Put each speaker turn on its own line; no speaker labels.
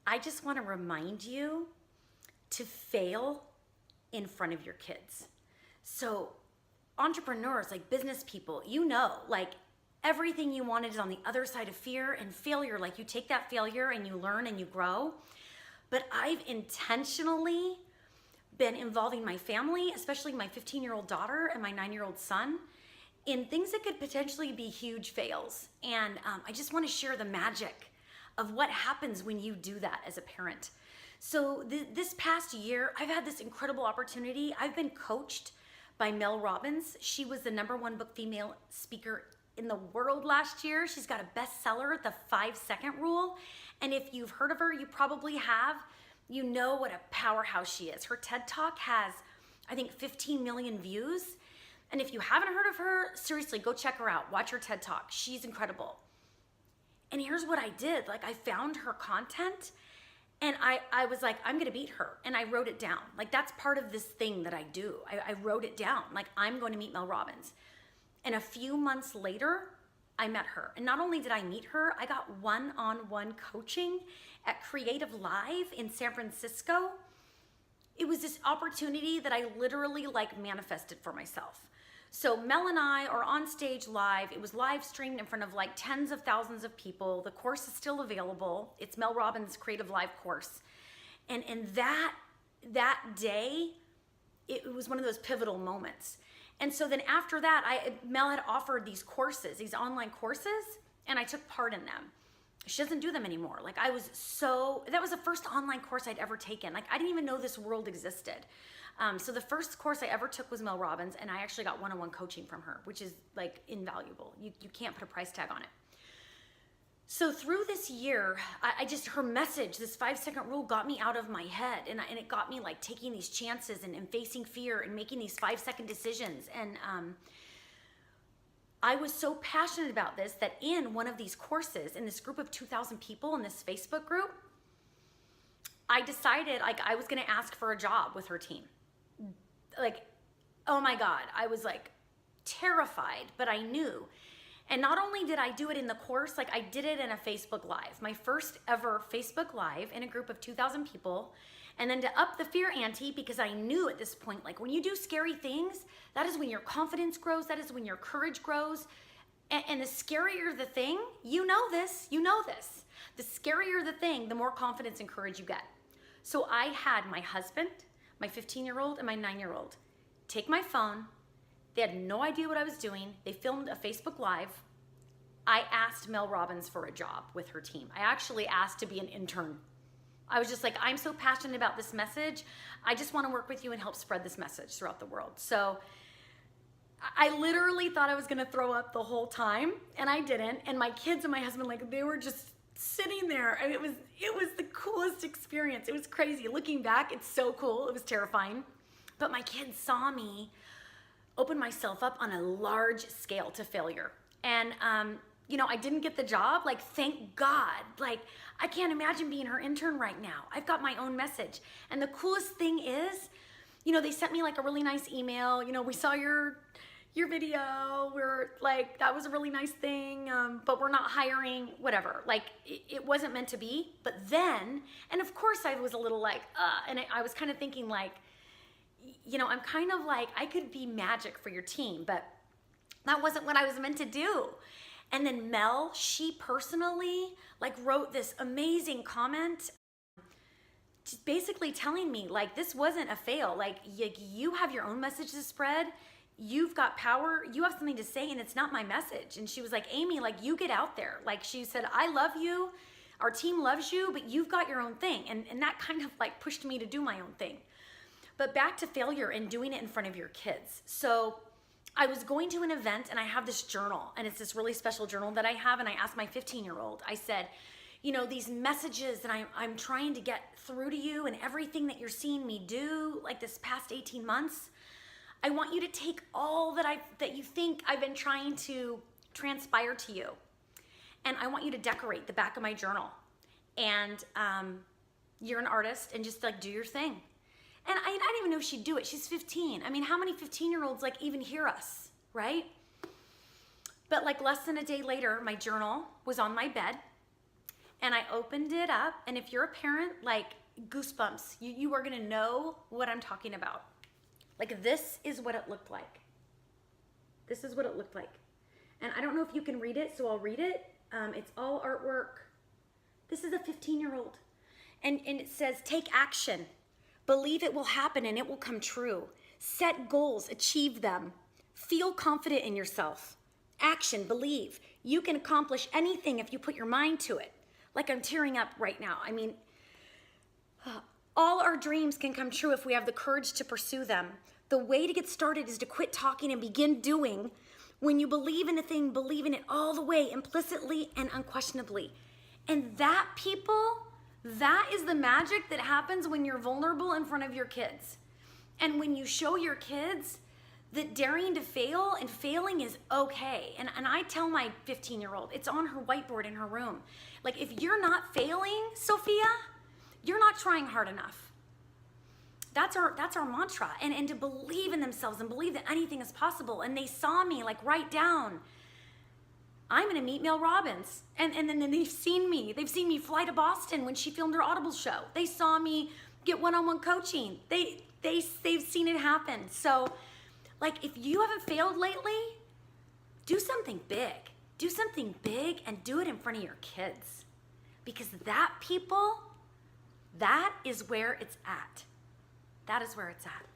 I just want to remind you to fail in front of your kids. So entrepreneurs, like business people, you know, like everything you wanted is on the other side of fear and failure. Like you take that failure and you learn and you grow. But I've intentionally been involving my family, especially my 15-year-old daughter and my 9-year-old son, in things that could potentially be huge fails. And I just want to share the magic of what happens when you do that as a parent. So this past year, I've had this incredible opportunity. I've been coached by Mel Robbins. She was the #1 book female speaker in the world last year. She's got a bestseller, The 5-Second Rule. And if you've heard of her, you probably have. You know what a powerhouse she is. Her TED Talk has, I think, 15 million views. And if you haven't heard of her, seriously, go check her out. Watch her TED Talk. She's incredible. And here's what I did. Like, I found her content and I was like, I'm gonna beat her. And I wrote it down. Like, that's part of this thing that I do. I wrote it down. Like, I'm going to meet Mel Robbins. And a few months later, I met her. And not only did I meet her, I got one-on-one coaching at Creative Live in San Francisco. It was this opportunity that I literally like manifested for myself. So Mel and I are on stage live. It was live streamed in front of like tens of thousands of people. The course is still available. It's Mel Robbins' Creative Live course. And that day, it was one of those pivotal moments. And so then after that, Mel had offered these courses, these online courses, and I took part in them. She doesn't do them anymore. Like that was the first online course I'd ever taken. Like I didn't even know this world existed. So the first course I ever took was Mel Robbins, and I actually got one-on-one coaching from her, which is like invaluable. You can't put a price tag on it. So through this year, her message, this 5-second rule got me out of my head, and it got me like taking these chances and facing fear and making these 5-second decisions. And I was so passionate about this that in one of these courses, in this group of 2,000 people in this Facebook group, I decided like I was gonna ask for a job with her team. Like, oh my God, I was like terrified, but I knew. And not only did I do it in the course, like I did it in a Facebook Live, my first ever Facebook Live in a group of 2,000 people. And then to up the fear ante, because I knew at this point, like when you do scary things, that is when your confidence grows, that is when your courage grows. And the scarier the thing, you know this, the scarier the thing, the more confidence and courage you get. So I had my husband, my 15-year-old and my 9-year-old take my phone. They had no idea what I was doing. They filmed a Facebook Live. I asked Mel Robbins for a job with her team. I actually asked to be an intern. I was just like, I'm so passionate about this message. I just want to work with you and help spread this message throughout the world. So I literally thought I was going to throw up the whole time, and I didn't. And my kids and my husband, like, they were just sitting there. And it was the coolest experience. It was crazy. Looking back, it's so cool. It was terrifying. But my kids saw me open myself up on a large scale to failure. And, I didn't get the job. Like, thank God. Like, I can't imagine being her intern right now. I've got my own message. And the coolest thing is, they sent me like a really nice email. We saw your video. We're like, that was a really nice thing, but we're not hiring, whatever. Like, it wasn't meant to be. But then, and of course I was a little like, and I was kind of thinking like, I'm kind of like, I could be magic for your team, but that wasn't what I was meant to do. And then Mel, she personally like wrote this amazing comment, just basically telling me like, this wasn't a fail. Like you have your own message to spread. You've got power. You have something to say, and it's not my message. And she was like, Amy, like you get out there. Like she said, I love you. Our team loves you, but you've got your own thing. And that kind of like pushed me to do my own thing. But back to failure and doing it in front of your kids. So I was going to an event, and I have this journal, and it's this really special journal that I have, and I asked my 15-year-old, I said, these messages that I'm trying to get through to you and everything that you're seeing me do like this past 18 months, I want you to take all that you think I've been trying to transpire to you, and I want you to decorate the back of my journal. And you're an artist, and just like do your thing. And I didn't even know she'd do it. She's 15. I mean, how many 15-year-olds like even hear us, right? But like less than a day later, my journal was on my bed, and I opened it up. And if you're a parent, like goosebumps, you are gonna know what I'm talking about. Like this is what it looked like. This is what it looked like. And I don't know if you can read it, so I'll read it. It's all artwork. This is a 15-year-old. And it says, take action. Believe it will happen and it will come true. Set goals, achieve them. Feel confident in yourself. Action, believe. You can accomplish anything if you put your mind to it. Like I'm tearing up right now. I mean, all our dreams can come true if we have the courage to pursue them. The way to get started is to quit talking and begin doing. When you believe in a thing, believe in it all the way, implicitly and unquestionably. And that, people, that is the magic that happens when you're vulnerable in front of your kids. And when you show your kids that daring to fail and failing is okay. And I tell my 15-year-old, it's on her whiteboard in her room. Like, if you're not failing, Sophia, you're not trying hard enough. That's our mantra. And to believe in themselves and believe that anything is possible. And they saw me like write down, I'm gonna meet Mel Robbins. And then they've seen me. They've seen me fly to Boston when she filmed her Audible show. They saw me get one-on-one coaching. They've seen it happen. So, like, if you haven't failed lately, do something big. Do something big and do it in front of your kids. Because that, people, that is where it's at. That is where it's at.